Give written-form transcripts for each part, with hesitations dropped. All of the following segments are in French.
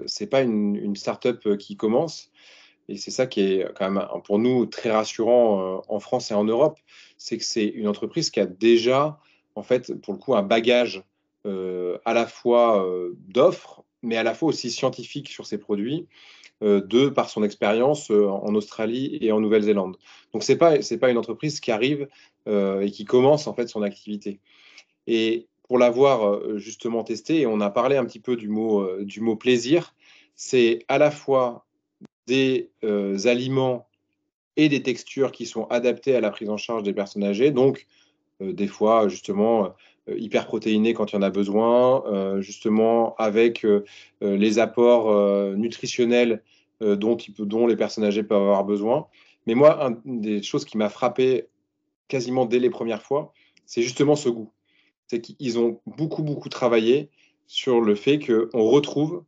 c'est pas une start-up qui commence. Et c'est ça qui est quand même pour nous très rassurant en France et en Europe, c'est que c'est une entreprise qui a déjà, en fait, pour le coup, un bagage à la fois d'offres, mais à la fois aussi scientifique sur ses produits, de par son expérience en Australie et en Nouvelle-Zélande. Donc c'est pas une entreprise qui arrive et qui commence en fait son activité. Et pour l'avoir justement testé, et on a parlé un petit peu du mot plaisir, c'est à la fois des aliments et des textures qui sont adaptées à la prise en charge des personnes âgées. Donc, des fois, justement, hyper protéinés quand il y en a besoin, justement avec les apports nutritionnels dont les personnes âgées peuvent avoir besoin. Mais moi, une des choses qui m'a frappé quasiment dès les premières fois, c'est justement ce goût. C'est qu'ils ont beaucoup, beaucoup travaillé sur le fait qu'on retrouve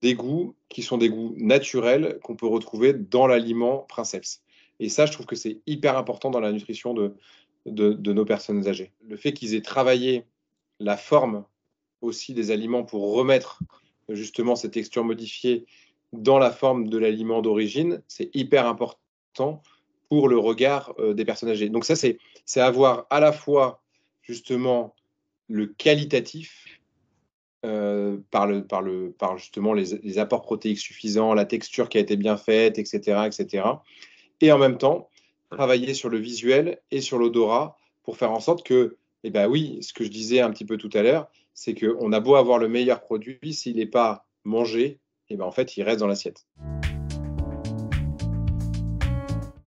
des goûts qui sont des goûts naturels qu'on peut retrouver dans l'aliment Princeps. Et ça, je trouve que c'est hyper important dans la nutrition de nos personnes âgées. Le fait qu'ils aient travaillé la forme aussi des aliments pour remettre justement ces textures modifiées dans la forme de l'aliment d'origine, c'est hyper important pour le regard des personnes âgées. Donc ça, c'est avoir à la fois justement le qualitatif par justement les apports protéiques suffisants, la texture qui a été bien faite, etc., etc. Et en même temps, travailler sur le visuel et sur l'odorat pour faire en sorte que, eh ben oui, ce que je disais un petit peu tout à l'heure, c'est qu'on a beau avoir le meilleur produit, s'il n'est pas mangé, eh ben en fait, il reste dans l'assiette.